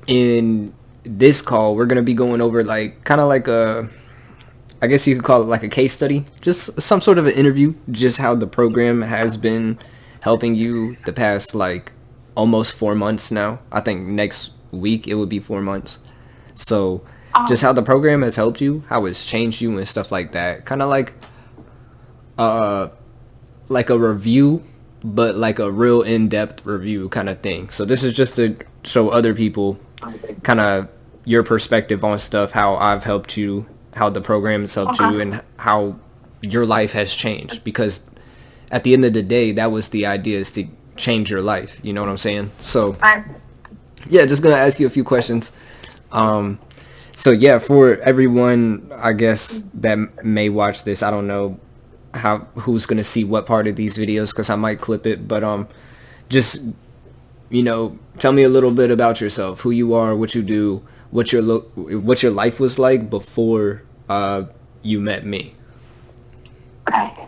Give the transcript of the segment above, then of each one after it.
In this call, we're gonna be going over like kind of like a, I guess you could call it like a case study, just some sort of an interview, just how the program has been helping you the past like almost 4 months now. I think next week it would be 4 months. So just how Um, the program has helped you, how it's changed you and stuff like that. Kind of uh like a review, but like a real in-depth review kind of thing. So this is just to show other people kind of your perspective on stuff, how I've helped you, how the program has helped okay. you, and how your life has changed. Because at the end of the day, that was the idea, is to change your life. You know what I'm saying? So I, yeah, just gonna ask you a few questions. Um, so yeah, for everyone, I guess that may watch this, I don't know how who's gonna see what part of these videos because I might clip it, but just tell me a little bit about yourself, who you are, what you do, what your life was like before you met me. okay.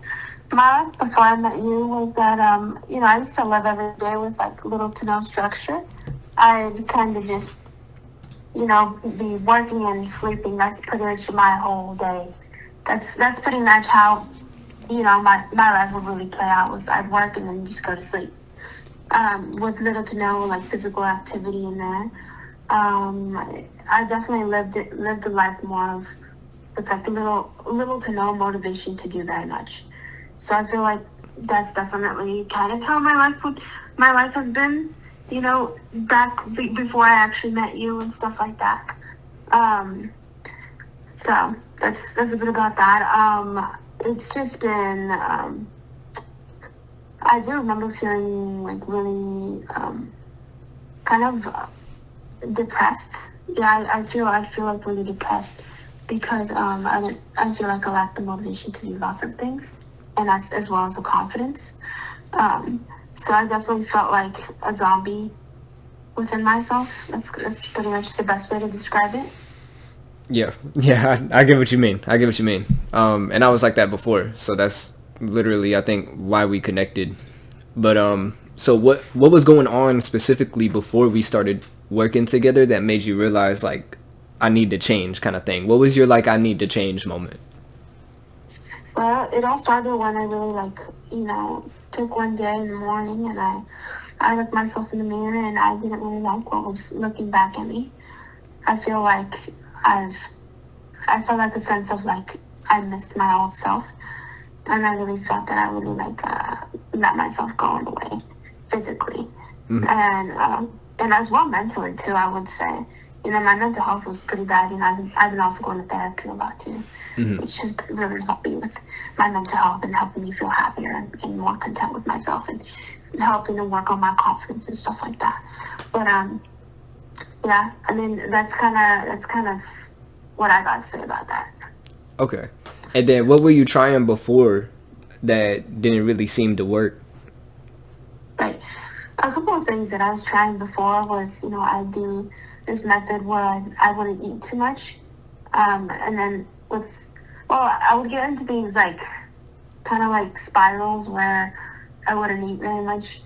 My life before I met you was that, I used to live every day with like little to no structure. I'd kind of just, be working and sleeping. That's pretty much my whole day. That's pretty much how, my life would really play out was I'd work and then just go to sleep. With little to no like physical activity in there. I definitely lived a life more of with like little to no motivation to do very much. So I feel like that's definitely kind of how my life has been. Before I actually met you and stuff like that. Um, so that's a bit about that. It's just been. I do remember feeling like really kind of depressed. Yeah, I feel like really depressed because I feel like I lack the motivation to do lots of things, and as well as the confidence. So I definitely felt like a zombie within myself. That's pretty much the best way to describe it. Yeah, yeah, I get what you mean. I get what you mean. And I was like that before, so that's literally I think why we connected. But so what was going on specifically before we started working together that made you realize like I need to change kind of thing? What was your like I need to change moment? Well, it all started when I really took one day in the morning and I looked myself in the mirror and I didn't really like what was looking back at me. I feel like I've I felt like a sense of like I missed my old self, and I really felt that I really let myself go in a way, physically, and as well mentally too. I would say, my mental health was pretty bad. I've been also going to therapy a lot too, which has really helped me with my mental health and helping me feel happier and more content with myself and helping to work on my confidence and stuff like that. But yeah, I mean that's kind of what I got to say about that. Okay. And then what were you trying before that didn't really seem to work? Right. A couple of things that I was trying before was, I do this method where I wouldn't eat too much. And then I would get into these like kind of like spirals where I wouldn't eat very much.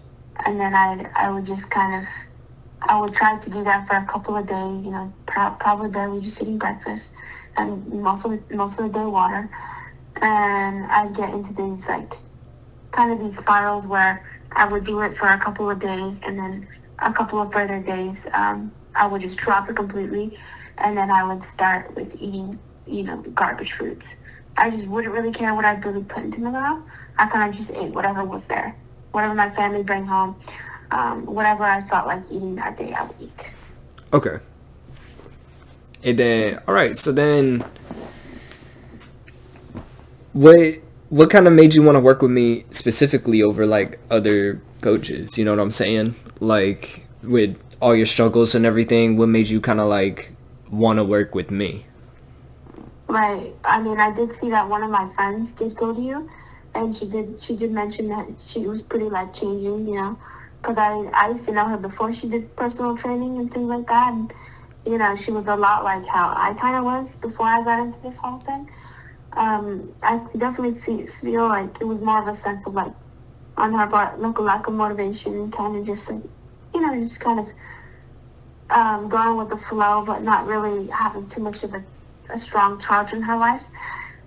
And then I would just I would try to do that for a couple of days, probably barely just eating breakfast and most of the day water. And I'd get into these like kind of these spirals where I would do it for a couple of days and then a couple of further days, I would just drop it completely. And then I would start with eating, garbage foods. I just wouldn't really care what I really put into my mouth. I kind of just ate whatever was there, whatever my family bring home, whatever I felt like eating that day, I would eat. Okay. And then all right, so then what what kind of made you want to work with me specifically over like other coaches? You know what I'm saying? Like with all your struggles and everything, what made you kind of like want to work with me? Right. I mean, I did see that one of my friends did go to you, and she did mention that she was pretty life changing, because I used to know her before she did personal training and things like that, and she was a lot like how I kind of was before I got into this whole thing. I could definitely feel like it was more of a sense of like on her part, like a lack of motivation and kind of just like, just kind of going with the flow, but not really having too much of a strong charge in her life.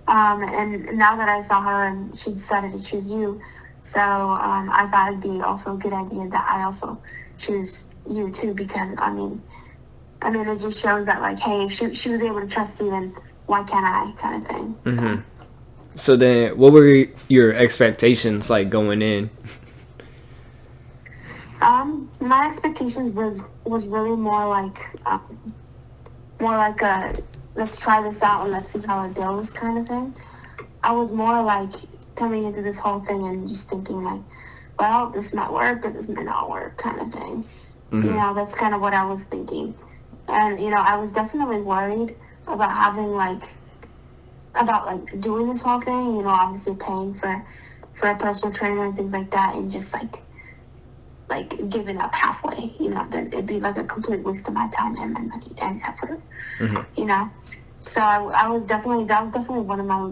And now that I saw her and she decided to choose you, so I thought it'd be also a good idea that I also choose you too, because it just shows that, like, hey, if she was able to trust you, then why can't I, kind of thing. Mm-hmm. So then, what were your expectations like going in? My expectations was really more like a let's try this out and let's see how it goes kind of thing. I was more like coming into this whole thing and just thinking like, well, this might work, but this might not work, kind of thing. Mm-hmm. That's kind of what I was thinking. And, I was definitely worried about about doing this whole thing, obviously paying for a personal trainer and things like that, and just like giving up halfway, then it'd be like a complete waste of my time and my money and effort, So that was definitely one of my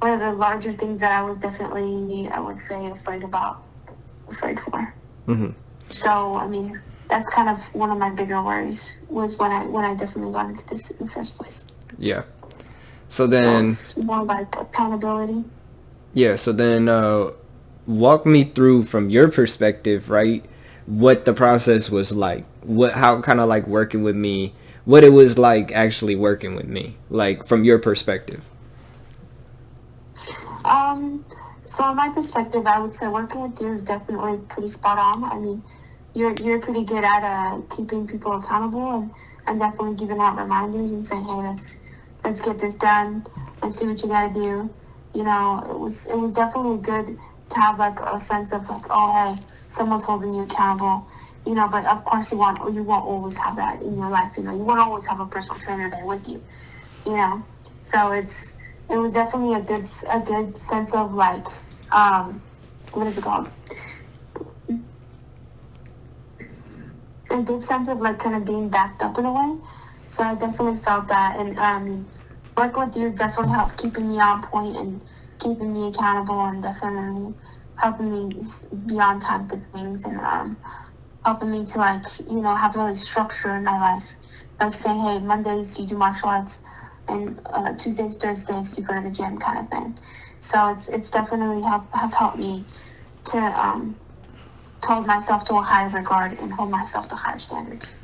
one of the larger things that I was definitely, I would say, afraid for. Mm-hmm. So, that's kind of one of my bigger worries, was when I definitely got into this in the first place. Yeah. So then, it's more like accountability. Yeah. So then, walk me through from your perspective, right? What the process was like. How kind of like working with me. What it was like actually working with me, like from your perspective. So in my perspective, I would say working with you is definitely pretty spot on. You're pretty good at keeping people accountable, and definitely giving out reminders and saying, hey, let's get this done. Let's see what you gotta do. It was definitely good to have like a sense of like, oh, hey, someone's holding you accountable. But of course you won't always have that in your life. You won't always have a personal trainer there with you. So it was definitely a good sense of like, what is it called? A good sense of like kind of being backed up in a way. So I definitely felt that, and working with you has definitely helped keeping me on point and keeping me accountable, and definitely helping me be on time to things, and helping me to have really structure in my life. Like saying, hey, Mondays you do martial arts, and Tuesdays, Thursdays you go to the gym, kind of thing. So it's definitely has helped me to hold myself to a higher regard and hold myself to higher standards.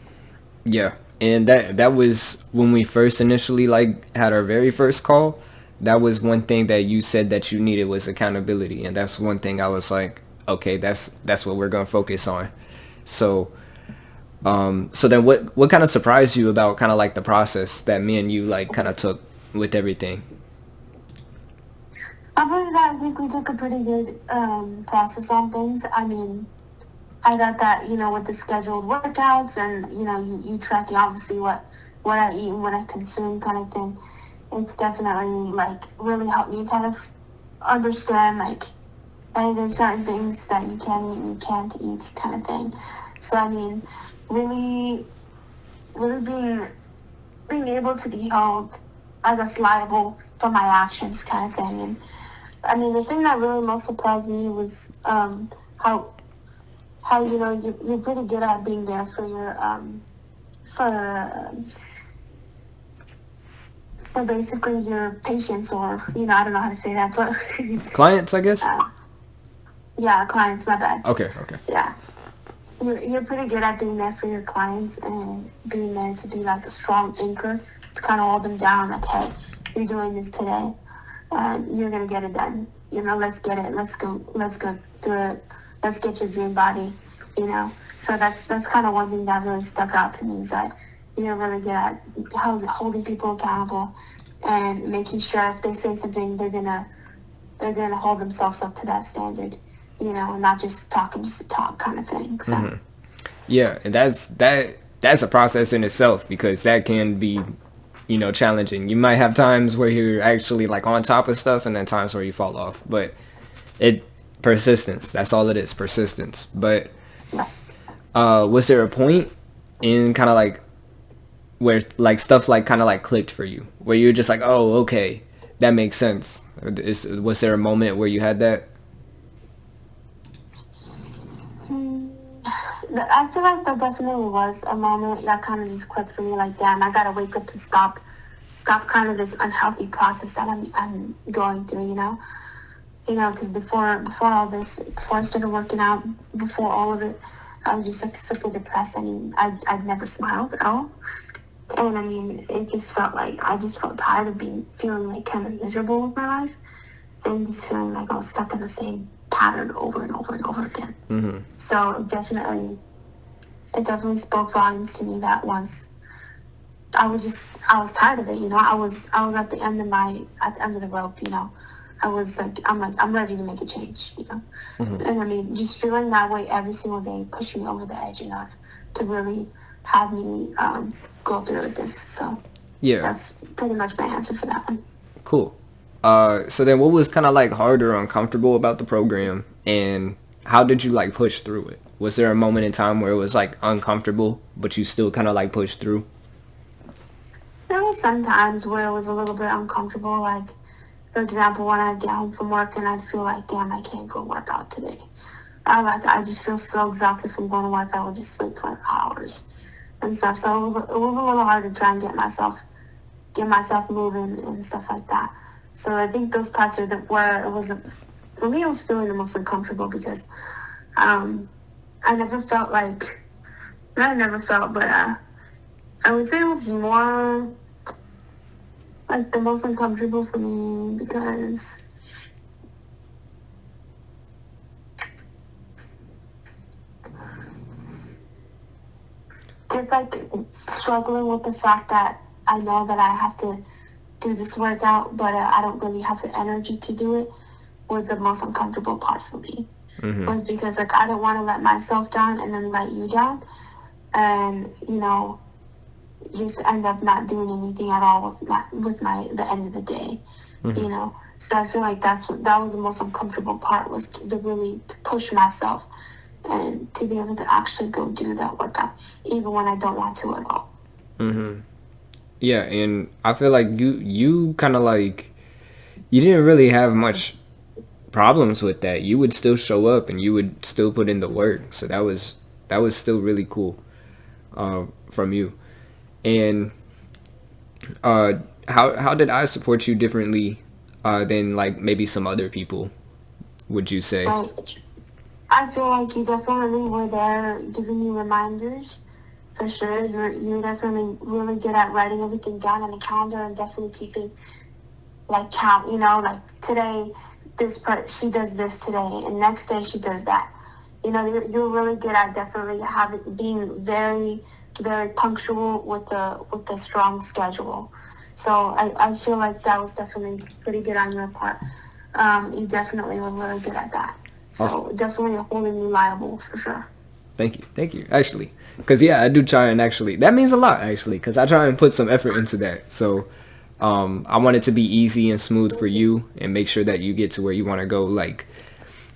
Yeah. And that was when we first initially like had our very first call. That was one thing that you said that you needed was accountability, and that's one thing I was like, okay, that's what we're gonna focus on. So so then what kind of surprised you about kind of like the process that me and you like kind of took with everything? Other than that, I think we took a pretty good process on things. I got that, with the scheduled workouts, and, you tracking obviously what I eat and what I consume, kind of thing. It's definitely, like, really helped me kind of understand, like, hey, there's certain things that you can eat and you can't eat, kind of thing. So, really, really being able to be held, I guess, liable for my actions, kind of thing. And, the thing that really most surprised me was how you're pretty good at being there for your for basically your patients, or I don't know how to say that, but Clients, I guess. Yeah, clients. My bad. Okay. Yeah, you're pretty good at being there for your clients, and being there to be like a strong anchor to kind of hold them down. Like, hey, you're doing this today, and you're gonna get it done. Let's get it. Let's go through it. Let's get your dream body. So that's kind of one thing that really stuck out to me, is that you're really good at holding people accountable and making sure if they say something, they're gonna hold themselves up to that standard, and not just talking just to talk, kind of thing. So. Mm-hmm. Yeah, and that's a process in itself, because that can be, challenging. You might have times where you're actually like on top of stuff, and then times where you fall off. But persistence. That's all it is, persistence. But was there a point in kind of like where like stuff like kind of like clicked for you, where you're just like, oh, okay, that makes sense? Was there a moment where you had that? I feel like there definitely was a moment that kind of just clicked for me. Like, damn, I gotta wake up and stop kind of this unhealthy process that I'm going through. Because before all this, before I started working out, before all of it, I was just like super depressed. I mean, I'd never smiled at all, and I mean, it just felt like I just felt tired of feeling like kind of miserable with my life, and just feeling like I was stuck in the same pattern over and over and over again. Mm-hmm. So it definitely spoke volumes to me that once I was tired of it. I was at the end of the rope. I was like, I'm ready to make a change. Mm-hmm. And I mean, just feeling that way every single day pushed me over the edge enough to really have me go through with this. So Yeah. that's pretty much my answer for that one. Cool. So then what was kind of like hard or uncomfortable about the program, and how did you like push through it? Was there a moment in time where it was like uncomfortable, but you still kind of like pushed through? There were some times where it was a little bit uncomfortable, like, for example, when I'd get home from work and I'd feel like, damn, I can't go work out today. I just feel so exhausted from going to work, I would just sleep for hours and stuff. So it was a little hard to try and get myself moving and stuff like that. So I think those parts are where it was, for me, it was feeling the most uncomfortable because I never felt like, not never felt, but I would say it was more like the most uncomfortable for me because just like struggling with the fact that I know that I have to do this workout, but I don't really have the energy to do it was the most uncomfortable part for me. Mm-hmm. Was because like I don't want to let myself down and then let you down, and just end up not doing anything at all with the end of the day. Mm-hmm. So I feel like that was the most uncomfortable part, was to really to push myself and to be able to actually go do that workout even when I don't want to at all. Mm-hmm. Yeah, and I feel like you kind of like, you didn't really have much problems with that. You would still show up and you would still put in the work. So that was still really cool from you. And how did I support you differently than like maybe some other people, would you say? Right. I feel like you definitely were there giving me reminders. For sure, you're definitely really good at writing everything down on the calendar and definitely keeping like count. Like today, she does this today, and next day she does that. You're really good at definitely being very, very punctual with the strong schedule. So I feel like that was definitely pretty good on your part. You definitely were really good at that. So Awesome. definitely holding you liable for sure. Thank you, actually. Because, yeah, I do try and actually, that means a lot, actually, because I try and put some effort into that. So I want it to be easy and smooth for you and make sure that you get to where you want to go, like,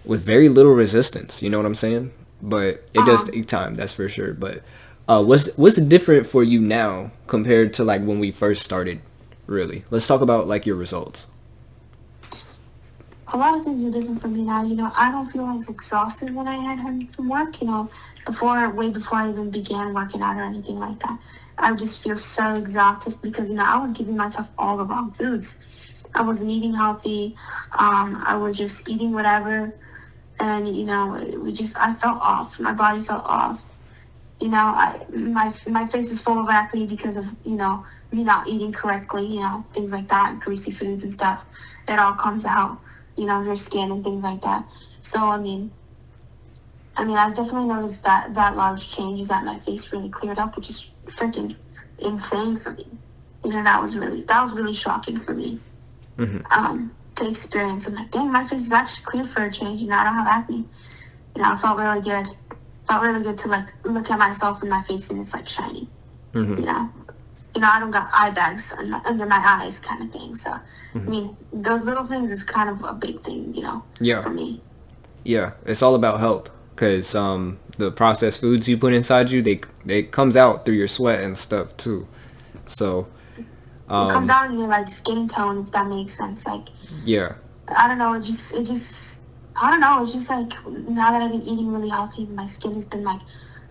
with very little resistance. You know what I'm saying? But it does take time, that's for sure. But what's different for you now compared to, like, when we first started, really? Let's talk about, like, your results. A lot of things are different for me now. I don't feel as exhausted when I had home from work, way before I even began working out or anything like that. I would just feel so exhausted because, I was giving myself all the wrong foods. I wasn't eating healthy. I was just eating whatever. And, I felt off. My body felt off. My face was full of acne because of, me not eating correctly, things like that, greasy foods and stuff. It all comes out, your skin and things like that. So, I've definitely noticed that large change is that my face really cleared up, which is freaking insane for me. That was really shocking for me. Mm-hmm. To experience. I'm like, dang, my face is actually clear for a change. I don't have acne. It felt really good. Felt really good to like look at myself in my face and it's like shiny. Mm-hmm. I don't got eye bags under my eyes kind of thing. So, Mm-hmm. those little things is kind of a big thing, Yeah. for me. Yeah, it's all about health, because the processed foods you put inside you, they comes out through your sweat and stuff too. So It comes out in your like skin tone, if that makes sense. Like, yeah. I don't know, I don't know, it's just like now that I've been eating really healthy, my skin has been like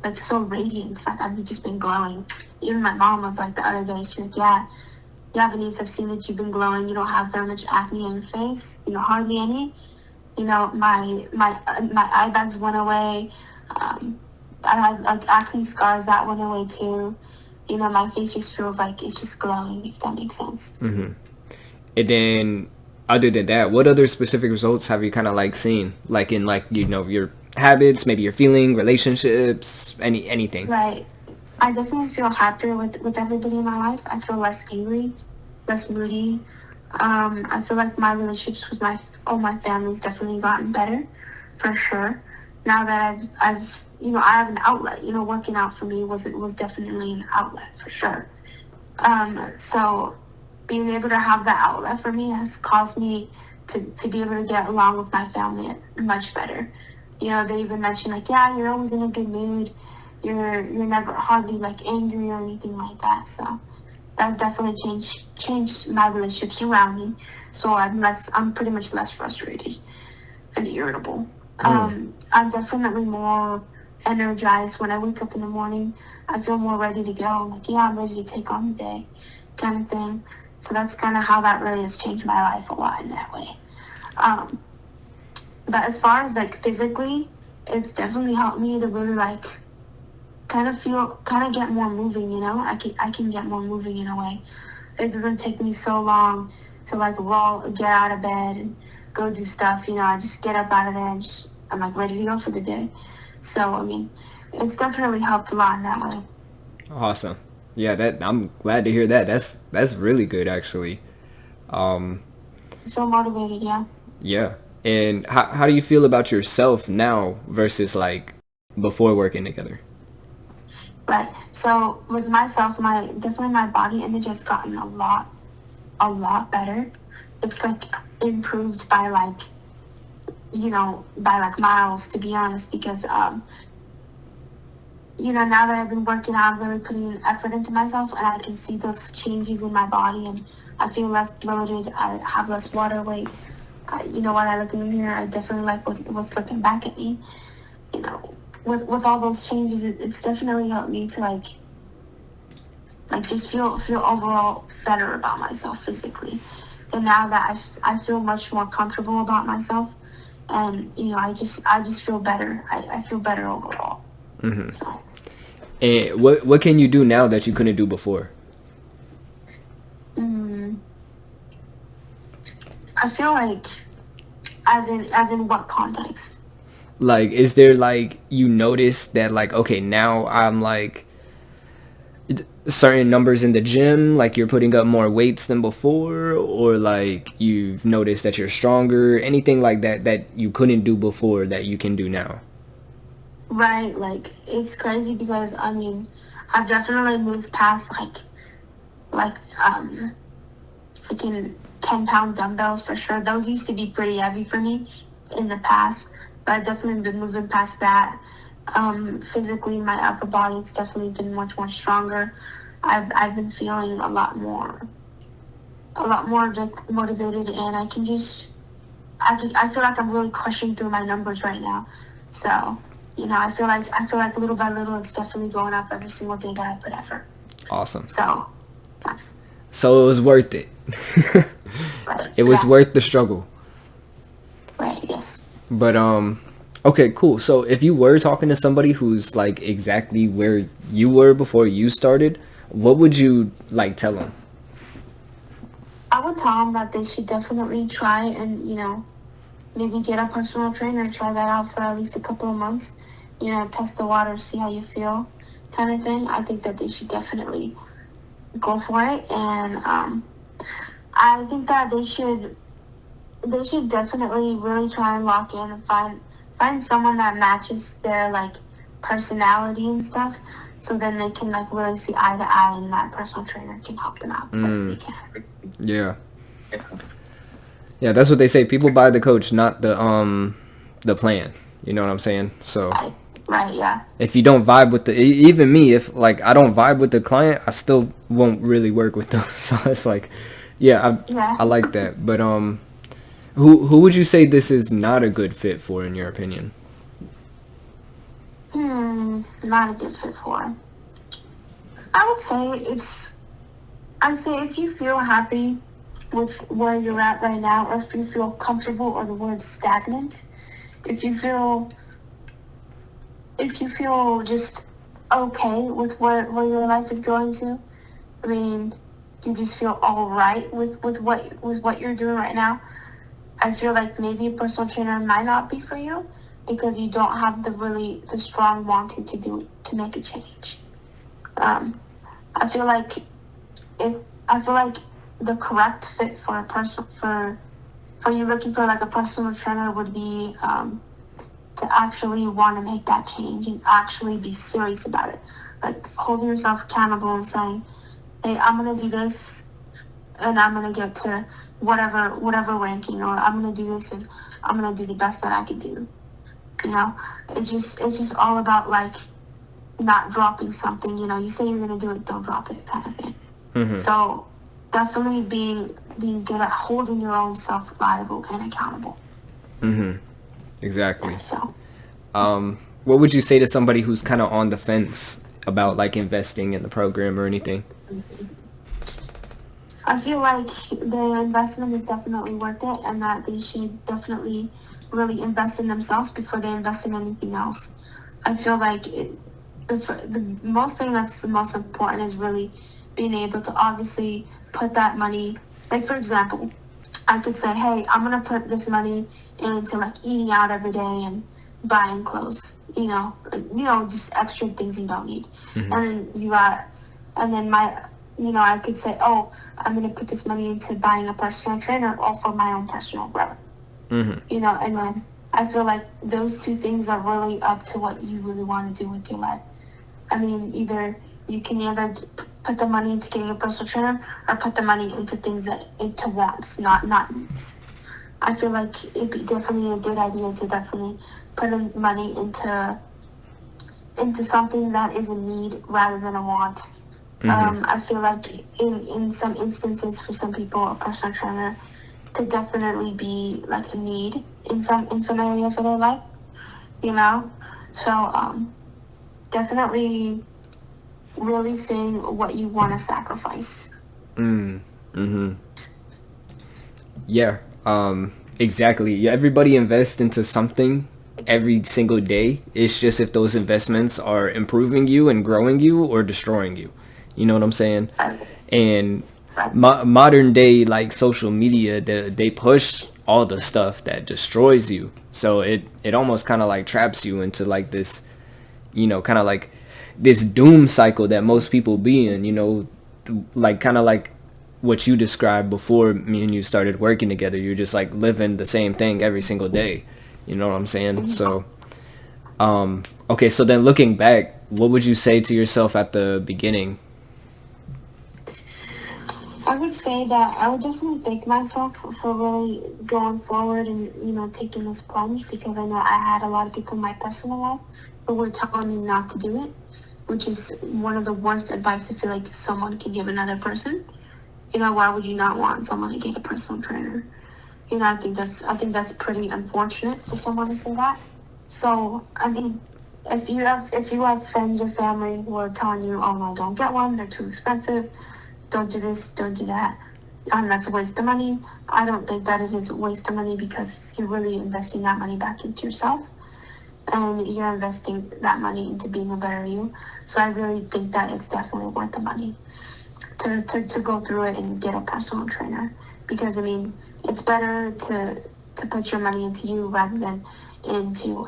like so radiant. Like I've just been glowing. Even my mom was like the other day, she's like, yeah, Venyce, I've seen that you've been glowing. You don't have very much acne on your face. Hardly any. My eye bags went away. I had like acne scars that went away too. My face just feels like it's just glowing, if that makes sense. Mm-hmm. And then, other than that, what other specific results have you kind of like seen? Like in like, your habits, maybe your feeling, relationships, anything? Right. I definitely feel happier with everybody in my life. I feel less angry, less moody. I feel like my relationships with my family's definitely gotten better, for sure. Now that I've I have an outlet. Working out for me was definitely an outlet for sure. So being able to have that outlet for me has caused me to be able to get along with my family much better. They even mentioned like, yeah, you're always in a good mood. You're never hardly like angry or anything like that. So that's definitely changed my relationships around me. So I'm pretty much less frustrated and irritable. I'm definitely more energized when I wake up in the morning. I feel more ready to go. I'm like, yeah, I'm ready to take on the day, kind of thing. So that's kind of how that really has changed my life a lot in that way. But as far as like physically, it's definitely helped me to really like kind of get more moving. I can get more moving in a way. It doesn't take me so long to like get out of bed and go do stuff. I just get up out of there and I'm like ready to go for the day. So I mean, it's definitely helped a lot in that way. Awesome. Yeah, I'm glad to hear that. That's really good actually. So motivated, yeah. Yeah. And how do you feel about yourself now versus like before working together? Right. So with myself, definitely my body image has gotten a lot better. It's like improved by like miles, to be honest, because now that I've been working out, really putting effort into myself, and I can see those changes in my body, and I feel less bloated. I have less water weight. When I look in the mirror, I definitely like what's looking back at me. With all those changes, it's definitely helped me to like just feel overall better about myself physically. And now that I feel much more comfortable about myself, and I just feel better. I feel better overall. Mm-hmm. So. And what can you do now that you couldn't do before? I feel like, as in what context? Like, is there like you notice that like, okay, now I'm like certain numbers in the gym, like you're putting up more weights than before, or like you've noticed that you're stronger, anything like that you couldn't do before that you can do now? Right, like it's crazy because I mean, I've definitely moved past freaking 10-pound dumbbells for sure. Those used to be pretty heavy for me in the past, but I've definitely been moving past that. Physically, my upper body, it's definitely been much more stronger. I've been feeling a lot more like motivated, and I feel like I'm really crushing through my numbers right now. So, I feel like little by little, it's definitely going up every single day that I put effort. Awesome. So it was worth it. Right, it was worth the struggle. Right, yes. But okay, cool. So if you were talking to somebody who's like exactly where you were before you started, what would you like tell them? I would tell them that they should definitely try and maybe get a personal trainer, try that out for at least a couple of months, test the water, see how you feel, kind of thing. I think that they should definitely go for it, and I think that they should definitely really try and lock in and find someone that matches their like personality and stuff, so then they can like really see eye to eye, and that personal trainer can help them out the best they can. Yeah, that's what they say. People buy the coach, not the plan. You know what I'm saying? So right, yeah. If you don't vibe with even me, if like I don't vibe with the client, I still won't really work with them. So it's like, I like that. But who would you say this is not a good fit for, in your opinion? Not a good fit for. I would say I'd say if you feel happy with where you're at right now, or if you feel comfortable, or the word stagnant, if you feel just okay with where your life is going to, I mean, you just feel all right with what you're doing right now. I feel like maybe a personal trainer might not be for you because you don't have the strong wanting to make a change. Um, I feel like if I feel like the correct fit for a person for you looking for like a personal trainer would be to actually want to make that change and actually be serious about it, like holding yourself accountable and saying, hey, I'm gonna do this and I'm gonna get to whatever ranking, or I'm gonna do this and I'm gonna do the best that I can do. You know, it's just all about like not dropping something. You know, you say you're gonna do it, don't drop it, kind of thing. Mm-hmm. So definitely being good at holding your own self reliable and accountable. Mm-hmm. Exactly. So What would you say to somebody who's kind of on the fence about like investing in the program or anything? I feel like the investment is definitely worth it, and that they should definitely really invest in themselves before they invest in anything else. I feel like the most thing that's the most important is really being able to obviously put that money. Like for example, I could say, hey, I'm gonna put this money into like eating out every day and buying clothes. Just extra things you don't need. Mm-hmm. And then I could say, oh, I'm gonna put this money into buying a personal trainer or for my own personal growth. Mm-hmm. And then I feel like those two things are really up to what you really want to do with your life. I mean, you can either put the money into getting a personal trainer or put the money into wants, not needs. I feel like it'd be definitely a good idea to definitely put in money into something that is a need rather than a want. Mm-hmm. I feel like in some instances for some people a personal trainer could definitely be like a need in some areas of their life, you know. So definitely really seeing what you want to sacrifice. Mm-hmm. Yeah. Exactly. Yeah, everybody invests into something every single day. It's just if those investments are improving you and growing you or destroying you. You know what I'm saying? And modern day like social media, they push all the stuff that destroys you. So it almost kind of like traps you into like this, kind of like this doom cycle that most people be in. Like kind of like what you described before me and you started working together. You're just like living the same thing every single day. You know what I'm saying? So, okay. So then looking back, what would you say to yourself at the beginning? I would say that I would definitely thank myself for really going forward and, taking this plunge, because I know I had a lot of people in my personal life who were telling me not to do it, which is one of the worst advice I feel like someone could give another person. Why would you not want someone to get a personal trainer? I think that's pretty unfortunate for someone to say that. So, I mean, if you have friends or family who are telling you, oh no, don't get one, they're too expensive, don't do this, don't do that, that's a waste of money. I don't think that it is a waste of money, because you're really investing that money back into yourself, and you're investing that money into being a better you. So I really think that it's definitely worth the money to go through it and get a personal trainer, because I mean, it's better to put your money into you rather than into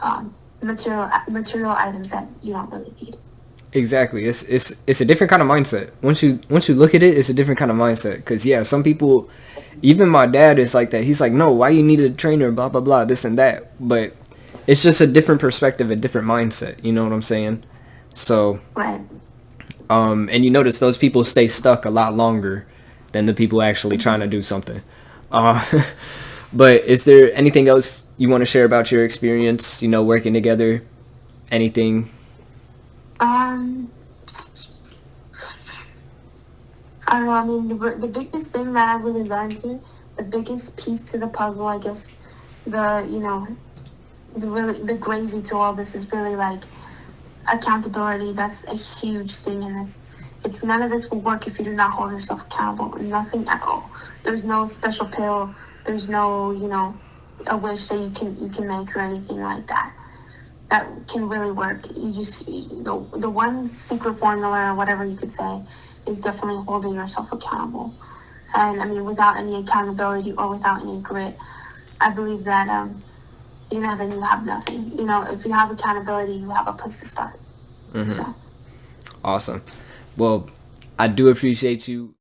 material items that you don't really need. Exactly. It's a different kind of mindset. Once you look at it, it's a different kind of mindset. Cause yeah, some people, even my dad is like that. He's like, no, why you need a trainer? Blah blah blah, this and that. But it's just a different perspective, a different mindset. You know what I'm saying? So, Right. and you notice those people stay stuck a lot longer than the people actually trying to do something. Uh, but is there anything else you want to share about your experience? Working together, anything? Um, I don't know. I mean, the biggest thing that I really learned here, the biggest piece to the puzzle, I guess, the gravy to all this is really like accountability, that's a huge thing in this. It's none of this will work if you do not hold yourself accountable. Nothing at all. There's no special pill. There's no, a wish that you can make or anything like that. That can really work. You just the one secret formula or whatever you could say is definitely holding yourself accountable. And I mean, without any accountability or without any grit, I believe that then you have nothing. If you have accountability, you have a place to start. So. Awesome. Well, I do appreciate you